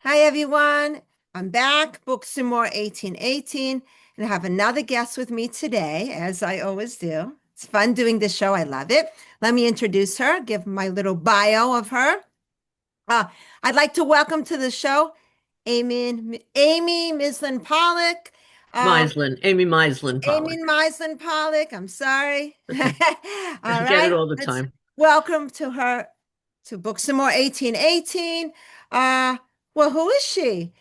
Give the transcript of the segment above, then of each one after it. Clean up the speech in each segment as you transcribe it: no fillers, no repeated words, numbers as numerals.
Hi, everyone. I'm back, Book Some More 1818, and I have another guest with me today, as I always do. It's fun doing this show. I love it. Let me introduce her, give my little bio of her. Uh, I'd like to welcome to the show Amy Meislin Pollack. Um, Amy Meislin Amy Pollack. Meislin Pollack. I'm sorry. I All get it right. all the Let's time. welcome to her to Book Some More 1818. Uh, well, who is she?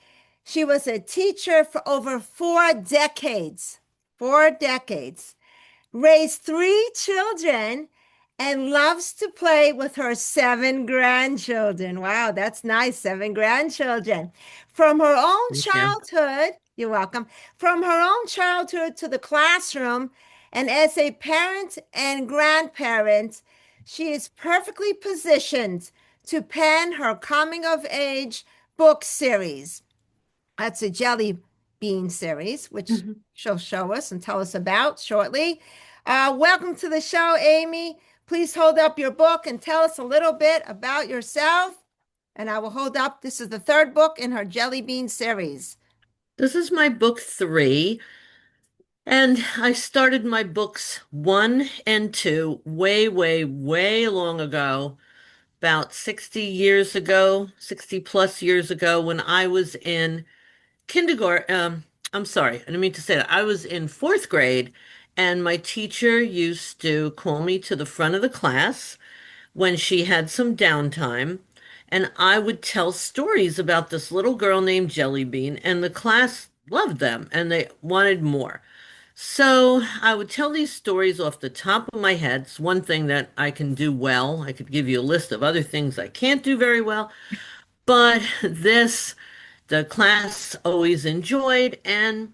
She was a teacher for over 4 decades. 4 decades. Raised 3 children and loves to play with her 7 grandchildren. Wow, that's nice. 7 grandchildren. From her own Thank you. childhood, you're welcome. From her own childhood to the classroom, and as a parent and grandparent, she is perfectly positioned to pen her coming of age book series. That's a jelly bean series, which Mhm. she'll show us and tell us about shortly. Welcome to the show, Amy. Please hold up your book and tell us a little bit about yourself. And I will hold up. This is the third book in her jelly bean series. This is my book three, and I started my books one and two way, way, way long ago, about 60 years ago, 60 plus years ago, when I was in kindergarten. I'm sorry, I didn't mean to say that. I was in fourth grade, and my teacher used to call me to the front of the class when she had some downtime, and I would tell stories about this little girl named Jelly Bean, and the class loved them and they wanted more. So I would tell these stories off the top of my head. It's one thing that I can do well. I could give you a list of other things I can't do very well, but this, the class always enjoyed, and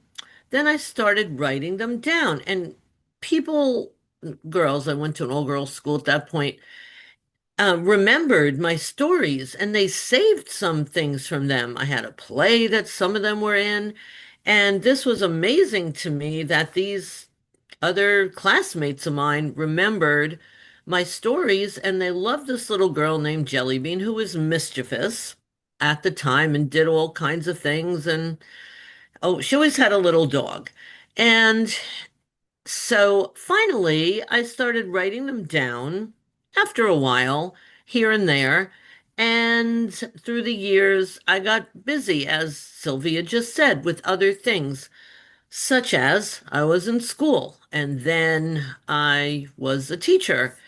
then I started writing them down. And people, girls, I went to an all-girls school at that point, remembered my stories and they saved some things from them. I had a play that some of them were in, and this was amazing to me that these other classmates of mine remembered my stories and they loved this little girl named Jellybean who was mischievous at the time and did all kinds of things. And oh, she always had a little dog. And so finally, I started writing them down after a while, here and there. And through the years, I got busy, as Sylvia just said, with other things, such as I was in school and then I was a teacher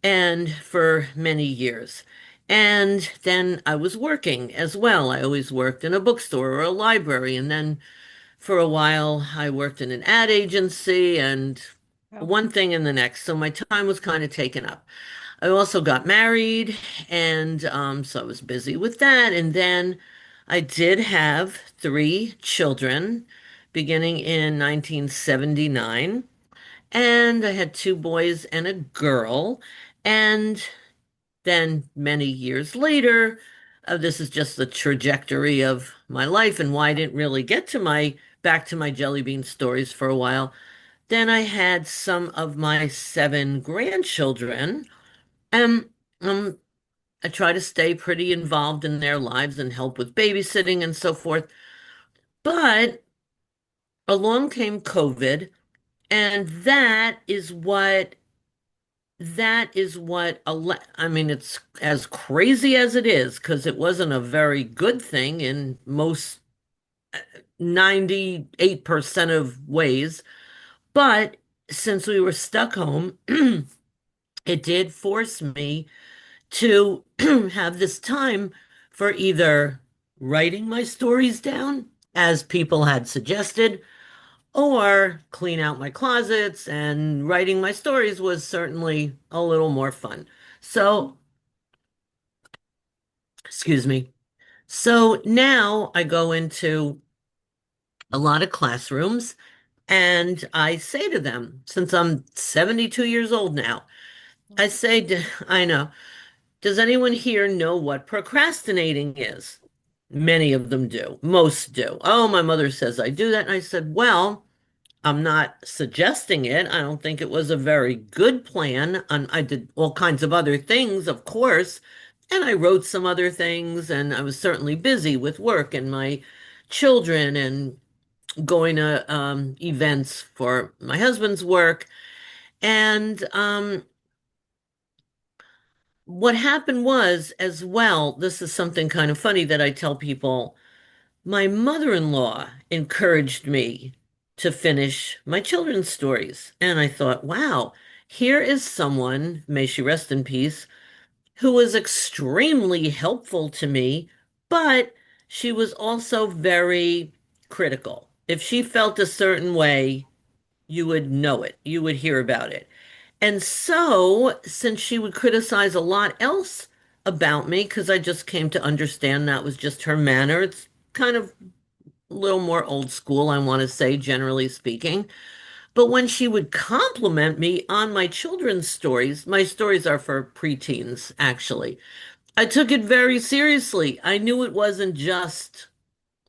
and for many years. And then I was working as well. I always worked in a bookstore or a library, and then for a while, I worked in an ad agency and Oh, one thing and the next. So my time was kind of taken up. I also got married, and so I was busy with that. And then I did have 3 children beginning in 1979. And I had 2 boys and a girl. And then many years later, this is just the trajectory of my life and why I didn't really get to my back to my jelly bean stories for a while. Then I had some of my 7 grandchildren, and I try to stay pretty involved in their lives and help with babysitting and so forth. But along came COVID, and I mean, it's as crazy as it is because it wasn't a very good thing in most 98% of ways. But since we were stuck home, it did force me to have this time for either writing my stories down, as people had suggested, or clean out my closets, and writing my stories was certainly a little more fun. So, excuse me. So now I go into a lot of classrooms and I say to them, since I'm 72 years old now, I say, I know, does anyone here know what procrastinating is? Many of them do. Most do. Oh, my mother says I do that. And I said, well, I'm not suggesting it. I don't think it was a very good plan. And I did all kinds of other things, of course, And I wrote some other things, and I was certainly busy with work and my children and going to events for my husband's work. And what happened was, as well, this is something kind of funny that I tell people. My mother-in-law encouraged me to finish my children's stories. And I thought, wow, here is someone, may she rest in peace, who was extremely helpful to me, but she was also very critical. If she felt a certain way, you would know it, you would hear about it. And so, since she would criticize a lot else about me, because I just came to understand that was just her manner, it's kind of a little more old school, I want to say, generally speaking. But when she would compliment me on my children's stories, my stories are for preteens, actually. I took it very seriously. I knew it wasn't just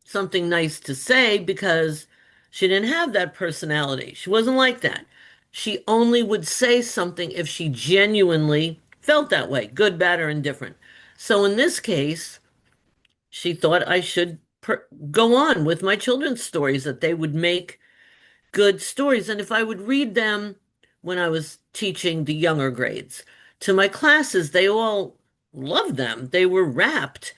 something nice to say because she didn't have that personality. She wasn't like that. She only would say something if she genuinely felt that way, good, bad, or indifferent. So in this case, she thought I should go on with my children's stories, that they would make good stories. And if I would read them when I was teaching the younger grades to my classes, they all loved them. They were rapt.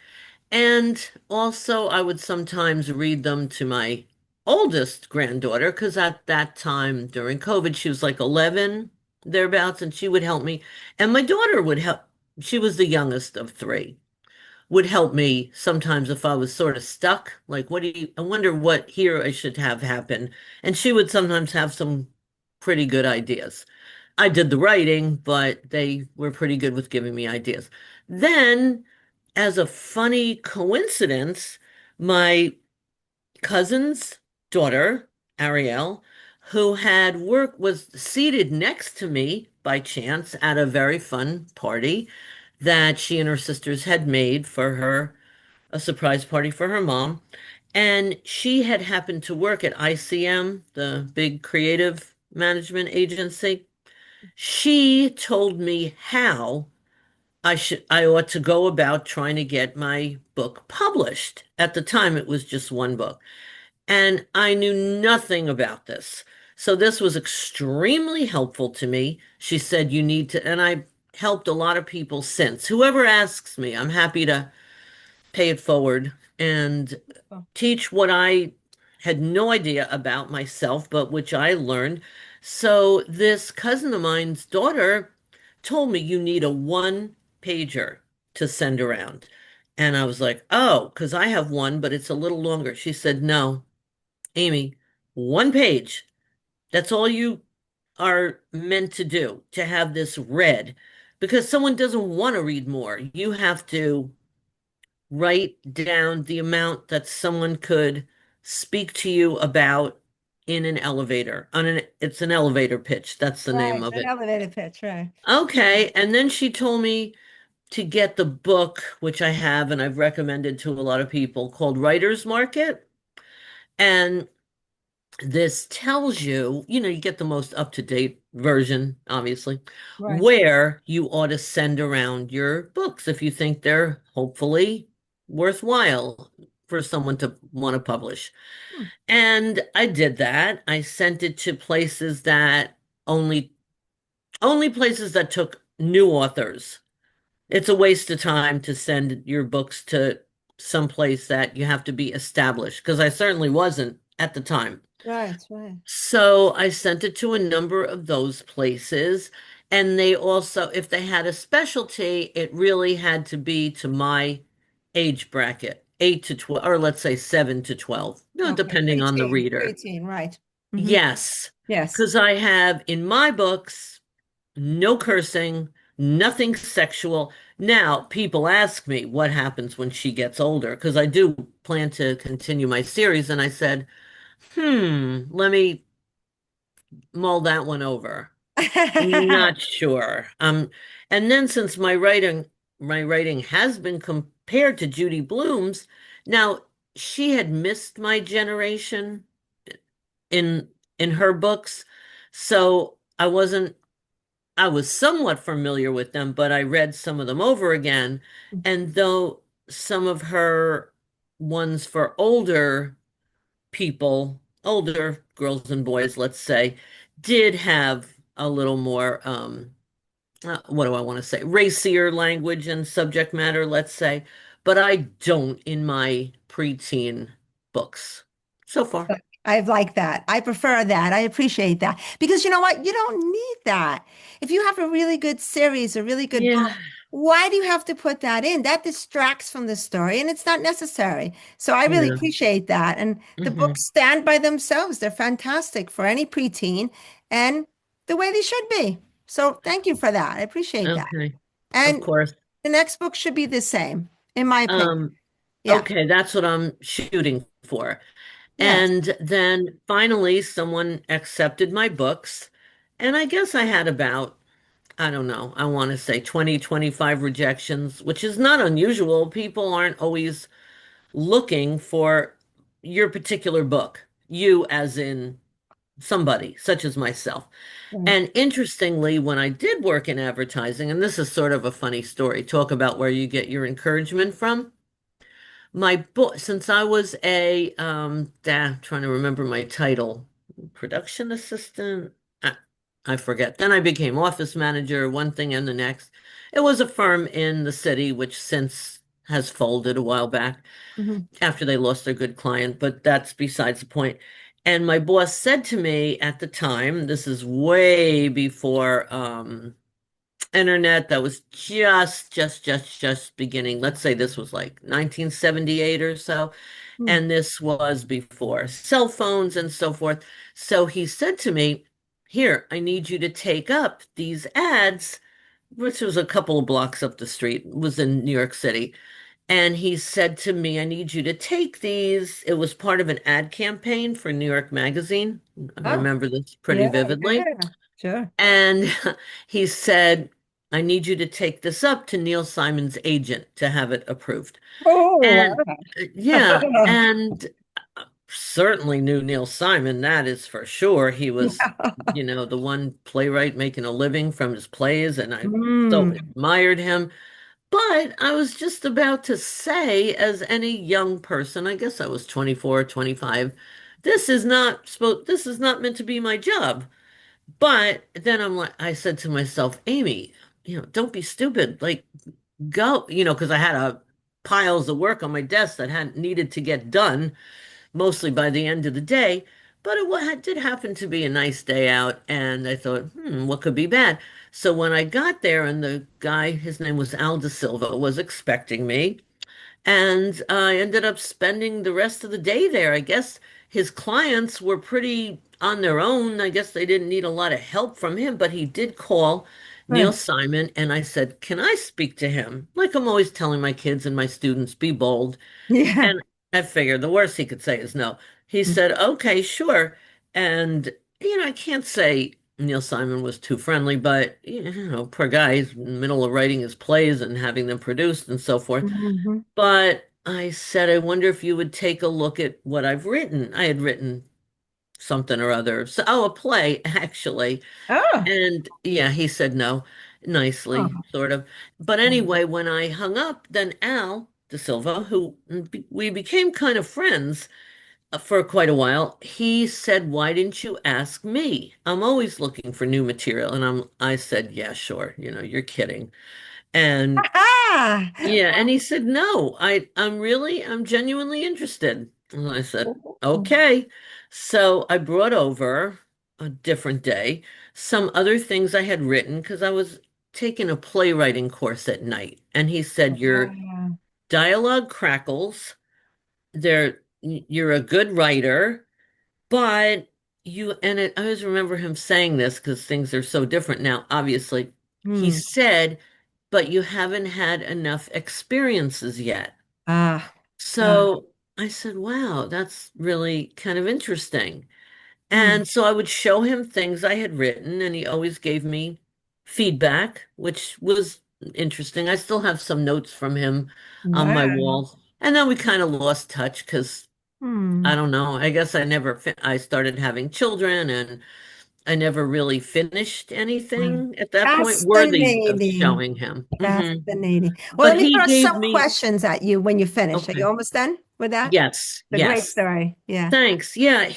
And also, I would sometimes read them to my oldest granddaughter, because at that time during COVID, she was like 11, thereabouts, and she would help me. And my daughter would help. She was the youngest of three, would help me sometimes if I was sort of stuck. Like, I wonder what here I should have happen. And she would sometimes have some pretty good ideas. I did the writing, but they were pretty good with giving me ideas. Then, as a funny coincidence, my cousin's daughter, Ariel, who had worked, was seated next to me by chance at a very fun party that she and her sisters had made for her, a surprise party for her mom. And she had happened to work at ICM, the big creative management agency. She told me how I ought to go about trying to get my book published. At the time, it was just one book. And I knew nothing about this. So this was extremely helpful to me. She said, you need to, and I helped a lot of people since. Whoever asks me, I'm happy to pay it forward and Oh, teach what I had no idea about myself, but which I learned. So this cousin of mine's daughter told me you need a one pager to send around. And I was like, oh, because I have one, but it's a little longer. She said, no, Amy, one page. That's all you are meant to do, to have this read. Because someone doesn't want to read more. You have to write down the amount that someone could speak to you about in an elevator. It's an elevator pitch. That's the name right. of An it. elevator pitch, right. Okay. And then she told me to get the book, which I have and I've recommended to a lot of people, called Writer's Market. And this tells you, you get the most up-to-date version, obviously, Right. where you ought to send around your books if you think they're hopefully worthwhile for someone to want to publish. Hmm. And I did that. I sent it to places that only places that took new authors. It's a waste of time to send your books to some place that you have to be established, because I certainly wasn't at the time. Right, right. So I sent it to a number of those places. And they also, if they had a specialty, it really had to be to my age bracket, 8 to 12, or let's say 7 to 12, Okay. depending on the Preteen, reader. preteen, right. Hmm. Yes, Yes. because I have in my books no cursing, nothing sexual. Now, people ask me what happens when she gets older, because I do plan to continue my series. And I said, let me mull that one over. Not sure. And then since my writing has been compared to Judy Blume's, now she had missed my generation in in her books, so I wasn't I was somewhat familiar with them, but I read some of them over again. And though some of her ones for older people, older girls and boys, let's say, did have a little more, what do I want to say, racier language and subject matter, let's say. But I don't in my preteen books so far. I like that. I prefer that. I appreciate that. Because you know what? You don't need that. If you have a really good series, a really good Yeah, book, why do you have to put that in? That distracts from the story and it's not necessary. So I really yeah. appreciate that. And the Hmm. books stand by themselves. They're fantastic for any preteen and the way they should be. So thank you for that. I appreciate that. Okay, of And course. the next book should be the same, in my opinion. Um, Yeah. okay, that's what I'm shooting for. Yes. And then finally, someone accepted my books. And I guess I had about, I don't know, I want to say 20, 25 rejections, which is not unusual. People aren't always looking for your particular book, you as in somebody, such as myself. Right. And interestingly, when I did work in advertising, and this is sort of a funny story, talk about where you get your encouragement from. My book, since I was trying to remember my title, production assistant, I, I forget. Then I became office manager, one thing and the next. It was a firm in the city, which since has folded a while back Mhm. after they lost their good client, but that's besides the point. And my boss said to me at the time, this is way before internet that was just beginning. Let's say this was like 1978 or so, Mm. and this was before cell phones and so forth. So he said to me, "Here, I need you to take up these ads." Which was a couple of blocks up the street, it was in New York City. And he said to me, I need you to take these. It was part of an ad campaign for New York Magazine. I Oh, remember this pretty yeah, vividly. yeah, sure. And he said, I need you to take this up to Neil Simon's agent to have it approved. Oh, And yeah, wow. and certainly knew Neil Simon, that is for sure. He was, Yeah. the one playwright making a living from his plays, and I so Mm. admired him. But I was just about to say, as any young person, I guess I was 24, 25, this is not meant to be my job. But then I said to myself, Amy, don't be stupid. Like, go, because I had piles of work on my desk that had needed to get done, mostly by the end of the day. But did happen to be a nice day out, and I thought, what could be bad? So when I got there, and the guy, his name was Al Da Silva, was expecting me, and I ended up spending the rest of the day there. I guess his clients were pretty on their own. I guess they didn't need a lot of help from him, but he did call Neil Right. Simon, and I said, "Can I speak to him?" Like I'm always telling my kids and my students, be bold. Yeah. And I figured the worst he could say is no. He said, "Okay, sure." And I can't say Neil Simon was too friendly, but poor guy, he's in the middle of writing his plays and having them produced and so forth. Mhm. But I said, I wonder if you would take a look at what I've written. I had written something or other. So, a play, actually. Oh. And yeah, he said no, nicely, Oh. sort of. But anyway, when I hung up, then Al De Silva, who we became kind of friends for quite a while, he said, "Why didn't you ask me? I'm always looking for new material." And I said, "Yeah, sure. You're kidding." And Ah. yeah, and he said, "No, I'm genuinely interested." And I said, "Okay." So I brought over a different day some other things I had written because I was taking a playwriting course at night. And he said, "Your Ah. dialogue crackles. You're a good writer, but I always remember him saying this because things are so different now, obviously. He Hmm. said, but you haven't had enough experiences yet." Ah. Ah. So I said, wow, that's really kind of interesting. Hmm. And so I would show him things I had written, and he always gave me feedback, which was interesting. I still have some notes from him on my Wow. wall. And then we kind of lost touch because Hmm. I don't know. I guess I started having children, and I never really finished Wow. anything at that point worthy of Fascinating. showing him. Fascinating. Well, But let me he throw gave some me, questions at you when you finish. Are you okay, almost done with that? yes, It's a great yes. story. Yeah. Thanks. Yeah,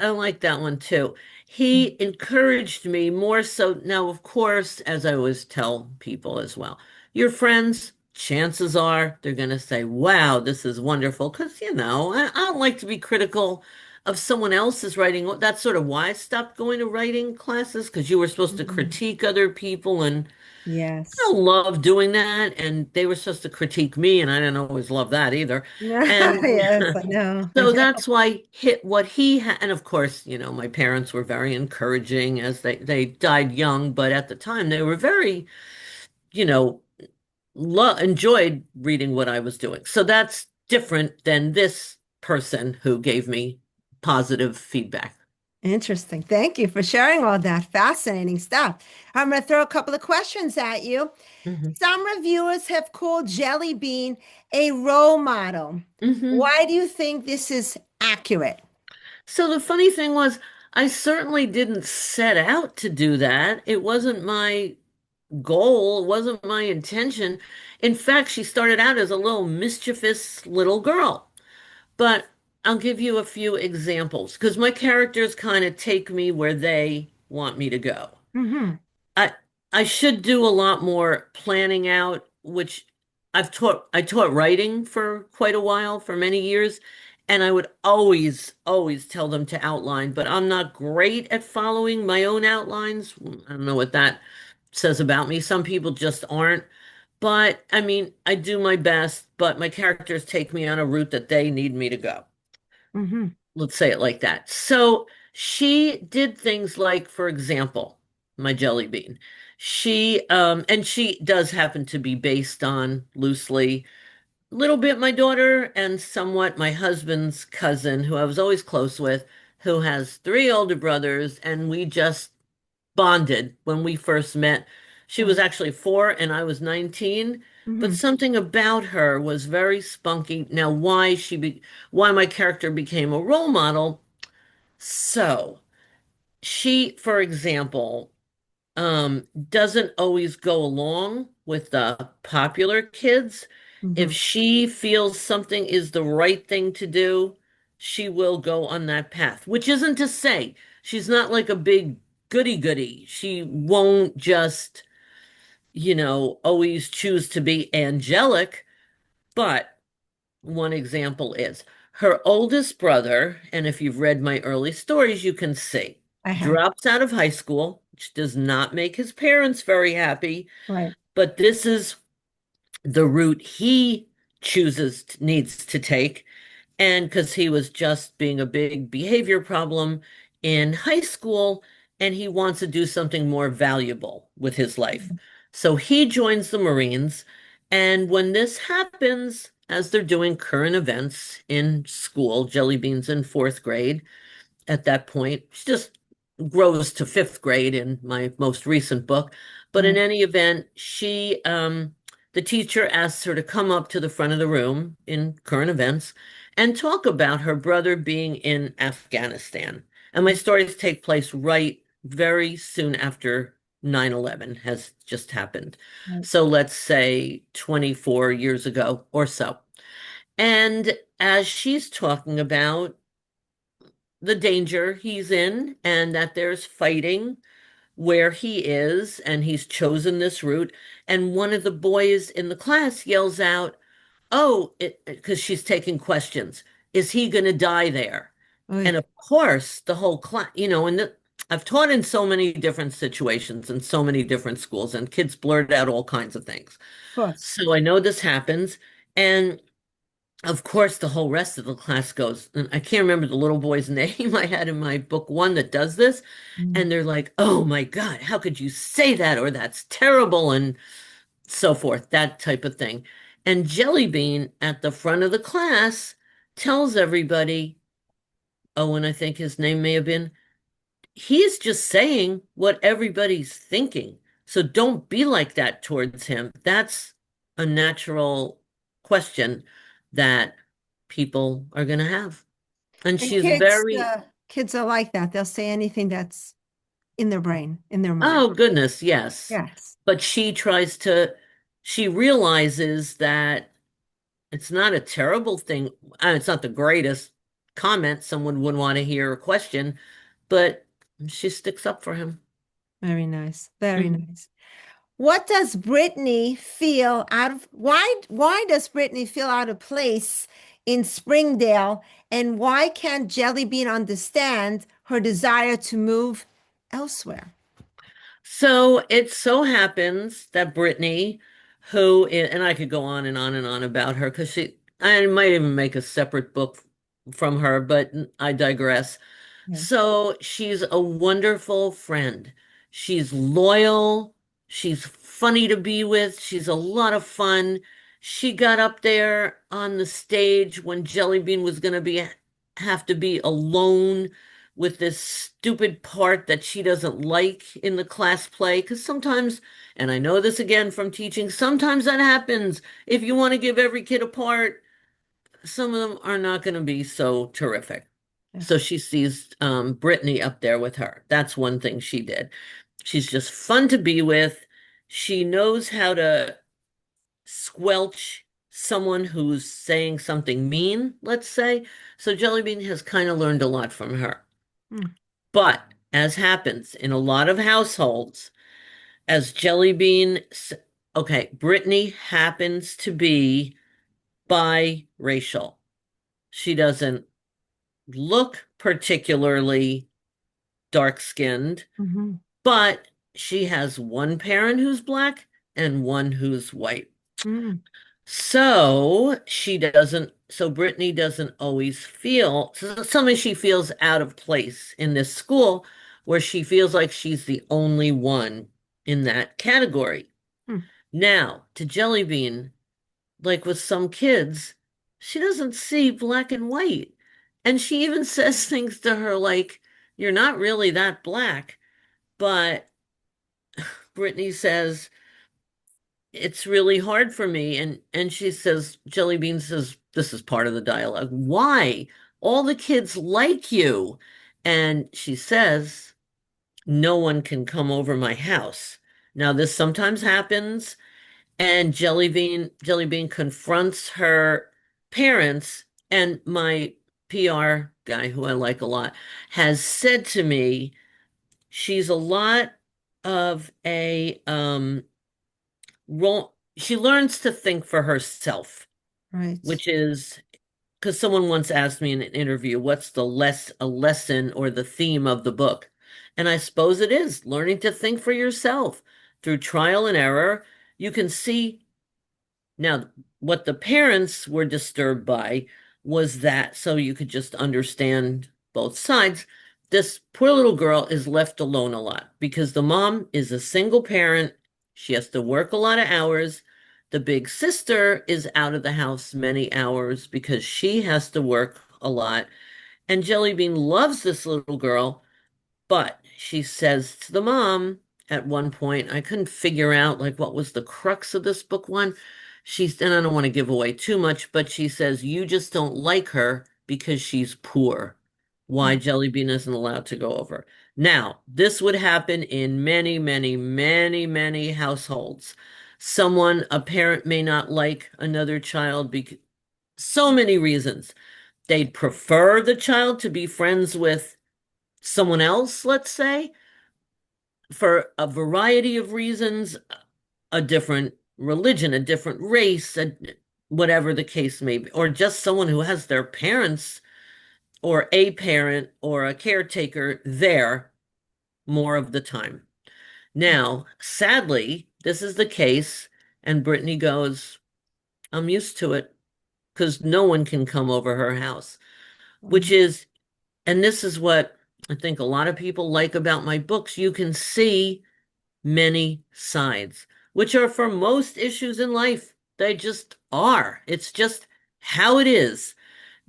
I like that one too. He encouraged me more so. Now, of course, as I always tell people as well, your friends, chances are they're going to say, wow, this is wonderful. Because, I don't like to be critical of someone else's writing. That's sort of why I stopped going to writing classes, because you were supposed to Mhm. critique other people. And I Yes. don't love doing that. And they were supposed to critique me, and I didn't always love that either. And Yes, I know. I so know. that's why hit what he had, and of course, my parents were very encouraging as they died young, but at the time they were very, you know, lo enjoyed reading what I was doing. So that's different than this person who gave me positive feedback. Interesting. Thank you for sharing all that fascinating stuff. I'm going to throw a couple of questions at you. Hmm. Some reviewers have called Jelly Bean a role model. Hmm. Why do you think this is accurate? So the funny thing was, I certainly didn't set out to do that. It wasn't my goal, it wasn't my intention. In fact, she started out as a little mischievous little girl. But I'll give you a few examples because my characters kind of take me where they want me to go. Hmm. I I should do a lot more planning out, which I taught writing for quite a while, for many years, and I would always tell them to outline, but I'm not great at following my own outlines. I don't know what that says about me. Some people just aren't. But I mean, I do my best, but my characters take me on a route that they need me to go. Hmm. Let's say it like that. So she did things like, for example, my jelly bean. And she does happen to be based on loosely, little bit my daughter and somewhat my husband's cousin, who I was always close with, who has three older brothers, and we just bonded when we first met. She was Right. actually 4 and I was 19, but Hmm. something about her was very spunky. Now, why my character became a role model? So, she, for example, doesn't always go along with the popular kids. If Hmm. she feels something is the right thing to do, she will go on that path, which isn't to say she's not like a big goody goody. She won't just, always choose to be angelic. But one example is her oldest brother, and if you've read my early stories, you can see, I have. drops out of high school, which does not make his parents very happy, Right. but this is the route he needs to take. And because he was just being a big behavior problem in high school, and he wants to do something more valuable with his life. So he joins the Marines. And when this happens, as they're doing current events in school, Jelly Bean's in fourth grade, at that point. She just grows to fifth grade in my most recent book. But in Right. any event, the teacher asks her to come up to the front of the room in current events and talk about her brother being in Afghanistan. And my stories take place right very soon after 9/11 has just happened. Right. So let's say 24 years ago or so. And as she's talking about the danger he's in and that there's fighting where he is and he's chosen this route. And one of the boys in the class yells out, oh, because she's taking questions, is he going to die there? And Oy. of course, the whole class, I've taught in so many different situations and so many different schools, and kids blurt out all kinds of things. Of course. So I know this happens. And of course, the whole rest of the class goes, and I can't remember the little boy's name I had in my book one that does this. Mm. And they're like, oh my God, how could you say that? Or that's terrible, and so forth, that type of thing. And Jelly Bean at the front of the class tells everybody, oh, and I think his name may have been, he's just saying what everybody's thinking. So don't be like that towards him. That's a natural question that people are going to have. And And she's very, kids are like that. They'll say anything that's in their brain, in their mind. Oh, goodness, yes. Yes. But she realizes that it's not a terrible thing. It's not the greatest comment someone would want to hear or question, but she sticks up for him. Very nice. Very Mhm. nice. What does Brittany feel out of why does Brittany feel out of place in Springdale, and why can't Jelly Bean understand her desire to move elsewhere? So it so happens that Brittany, and I could go on and on and on about her because I might even make a separate book from her, but I digress. Yeah. So she's a wonderful friend. She's loyal. She's funny to be with. She's a lot of fun. She got up there on the stage when Jellybean was going to have to be alone with this stupid part that she doesn't like in the class play. Because sometimes, and I know this again from teaching, sometimes that happens. If you want to give every kid a part, some of them are not going to be so terrific. So Yes. she sees Brittany up there with her. That's one thing she did. She's just fun to be with. She knows how to squelch someone who's saying something mean, let's say. So Jellybean has kind of learned a lot from her. Mm, But as happens in a lot of households, as okay, Brittany happens to be biracial. She doesn't look particularly dark-skinned, mhm, but she has one parent who's black and one who's white. mm, So Brittany doesn't always feel, so sometimes she feels out of place in this school where she feels like she's the only one in that category. mm. Now, to Jellybean, like with some kids, she doesn't see black and white. And she even says things to her like, "You're not really that black." But Brittany says, "It's really hard for me." And she says, Jelly Bean says, this is part of the dialogue. "Why? All the kids like you." And she says, "No one can come over my house." Now, this sometimes happens, and Jelly Bean confronts her parents, and my PR guy, who I like a lot, has said to me she's a lot of a role. She learns to think for herself, Right. which is because someone once asked me in an interview, what's a lesson or the theme of the book? And I suppose it is learning to think for yourself through trial and error. You can see now, what the parents were disturbed by was that, so you could just understand both sides, this poor little girl is left alone a lot because the mom is a single parent. She has to work a lot of hours. The big sister is out of the house many hours because she has to work a lot. And Jellybean loves this little girl, but she says to the mom at one point, I couldn't figure out like what was the crux of this book one. And I don't want to give away too much, but she says, you just don't like her because she's poor. Why Mm, Jellybean isn't allowed to go over. Now, this would happen in many, many, many, many households. A parent may not like another child because so many reasons. They'd prefer the child to be friends with someone else, let's say, for a variety of reasons, a different religion, a different race, whatever the case may be, or just someone who has their parents or a parent or a caretaker there more of the time. Now, sadly, this is the case, and Brittany goes, I'm used to it because no one can come over her house, which mm, is, and this is what I think a lot of people like about my books. You can see many sides, which are for most issues in life. They just are. It's just how it is.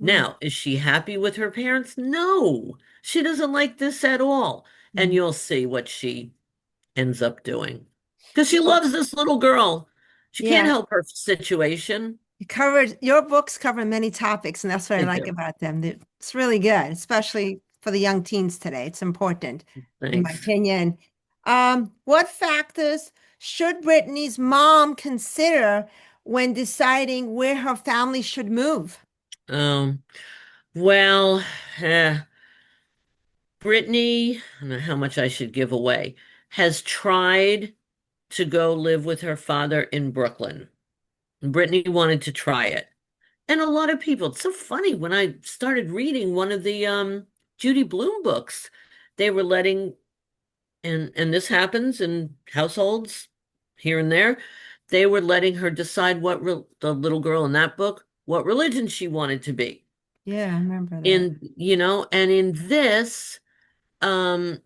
mm, Now, is she happy with her parents? No, she doesn't like this at all. And mm. you'll see what she ends up doing because she Yeah. loves this little girl. She can't Yeah. help her situation. Your books cover many topics, and that's what I They like do. about them. It's really good, especially for the young teens today. It's important, in my Thanks. opinion. What factors should Brittany's mom consider when deciding where her family should move? Um, well, eh, Brittany, I don't know how much I should give away, has tried to go live with her father in Brooklyn. Brittany wanted to try it. And a lot of people, it's so funny when I started reading one of the Judy Blume books, they were letting, and this happens in households here and there, they were letting her decide the little girl in that book, what religion she wanted to be. Yeah, I remember that. And in this, um,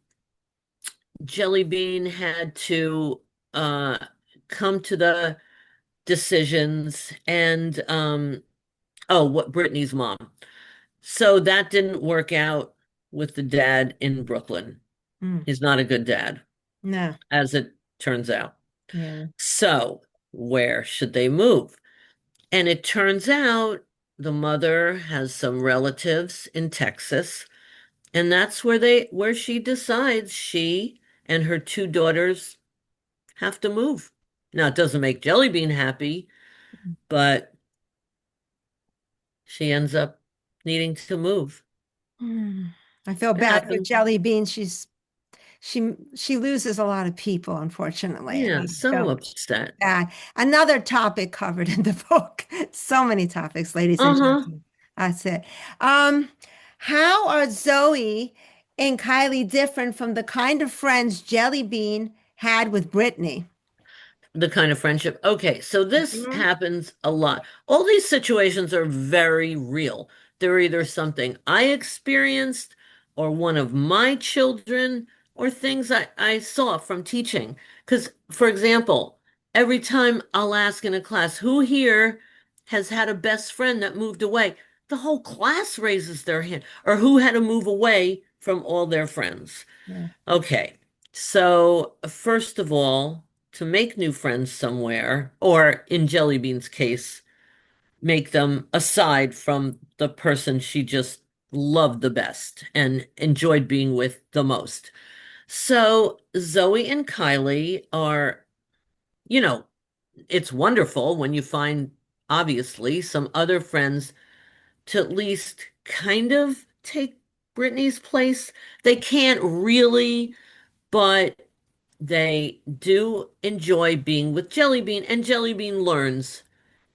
Jelly Bean had to uh come to the decisions and oh, what Brittany's mom. So that didn't work out with the dad in Brooklyn. Mm, He's not a good dad, no, as it turns out. yeah. So where should they move? And it turns out the mother has some relatives in Texas, and that's where she decides she and her two daughters have to move. Now, it doesn't make Jelly Bean happy, but she ends up needing to move. Mm. I feel It bad for happens. Jelly Bean. She loses a lot of people, unfortunately, and Yeah, I so feel upset. bad. Another topic covered in the book. So many topics, ladies and Uh-huh. gentlemen. That's it. Um, how are Zoe and Kylie different from the kind of friends Jelly Bean had with Brittany? The kind of friendship. Okay, so this Mhm. happens a lot. All these situations are very real. They're either something I experienced or one of my children or things I saw from teaching. Because, for example, every time I'll ask in a class, who here has had a best friend that moved away? The whole class raises their hand. Or who had to move away from all their friends? Yeah. Okay. So, first of all, to make new friends somewhere, or in Jelly Bean's case, make them aside from the person she just loved the best and enjoyed being with the most. So, Zoe and Kylie are, you know, it's wonderful when you find, obviously, some other friends to at least kind of take Brittany's place. They can't really, but they do enjoy being with Jelly Bean, and Jelly Bean learns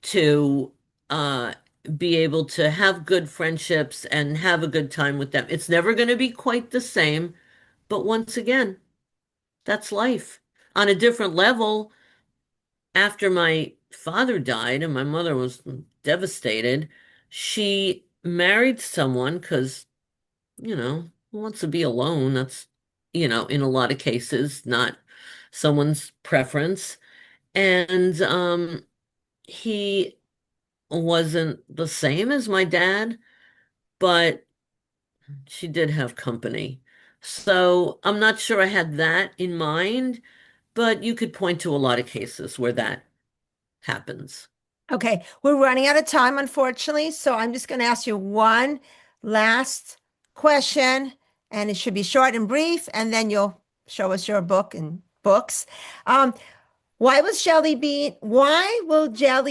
to uh, be able to have good friendships and have a good time with them. It's never going to be quite the same, but once again, that's life. On a different level, after my father died and my mother was devastated, she married someone because, who wants to be alone? That's, in a lot of cases, not someone's preference. And he wasn't the same as my dad, but she did have company. So I'm not sure I had that in mind, but you could point to a lot of cases where that happens. Okay, we're running out of time, unfortunately. So I'm just going to ask you one last question, and it should be short and brief, and then you'll show us your book and books. Um, why will Jelly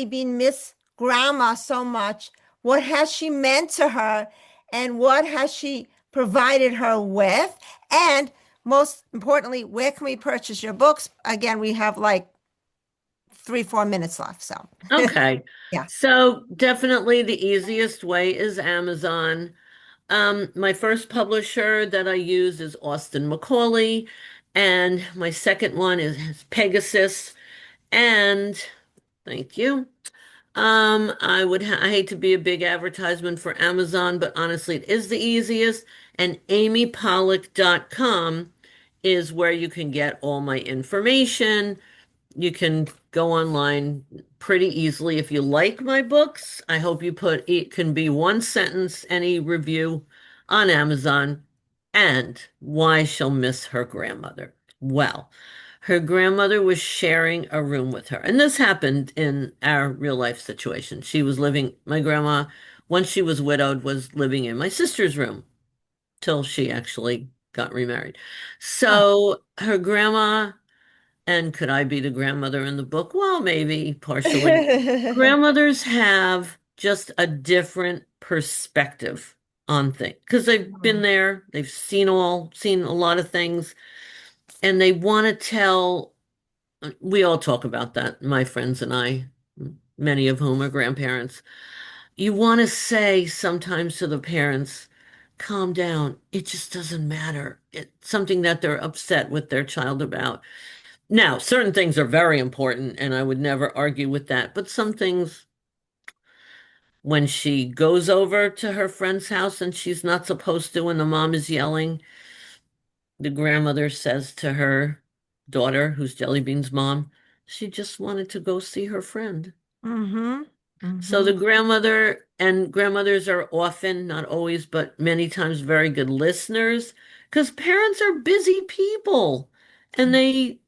Bean miss Grandma so much? What has she meant to her? And what has she provided her with? And most importantly, where can we purchase your books? Again, we have like 3, 4 minutes left. So, Okay. yeah. So definitely the easiest way is Amazon. My first publisher that I use is Austin Macaulay, and my second one is Pegasus. And thank you. I hate to be a big advertisement for Amazon, but honestly, it is the easiest. And amypollock.com is where you can get all my information. You can go online pretty easily. If you like my books, I hope you put it can be one sentence, any review on Amazon. And why she'll miss her grandmother. Well, her grandmother was sharing a room with her. And this happened in our real life situation. My grandma, once she was widowed, was living in my sister's room. till she actually got remarried. Oh. So her grandma, and could I be the grandmother in the book? Well, maybe partially. Grandmothers have just a different perspective on things because they've been there, seen a lot of things, and they want to tell. We all talk about that, my friends and I, many of whom are grandparents. You want to say sometimes to the parents, calm down. It just doesn't matter. It's something that they're upset with their child about. Now, certain things are very important, and I would never argue with that. But some things, when she goes over to her friend's house and she's not supposed to, and the mom is yelling, the grandmother says to her daughter, who's Jellybean's mom, she just wanted to go see her friend. Mm-hmm. So Mm-hmm. the grandmother and grandmothers are often, not always, but many times very good listeners because parents are busy people and they,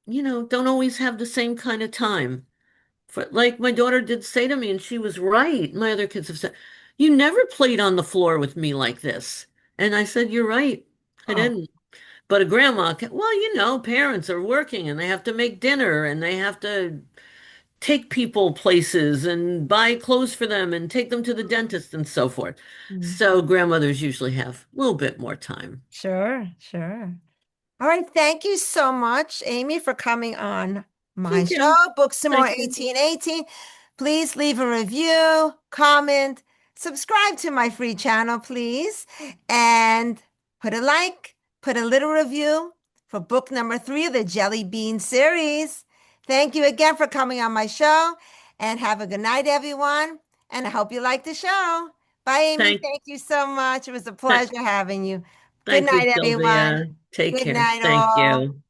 don't always have the same kind of time. For, like my daughter did say to me, and she was right. My other kids have said, "You never played on the floor with me like this." And I said, "You're right. I Oh. didn't." But a grandma can, well, parents are working and they have to make dinner and they have to take people places and buy clothes for them and take them to the dentist and so forth. Mm. So grandmothers usually have a little bit more time. Sure, sure. All right. Thank you so much, Amy, for coming on my Thank show, you. Books Some More Thank you. 1818. Please leave a review, comment, subscribe to my free channel, please, and put a like, put a little review for book number 3 of the Jelly Bean series. Thank you again for coming on my show, and have a good night, everyone. And I hope you like the show. Bye, Amy. Thank, Thank you so much. It was a th pleasure having you. Good thank you, night, everyone. Sylvia. Take Good care. night, Thank all. you.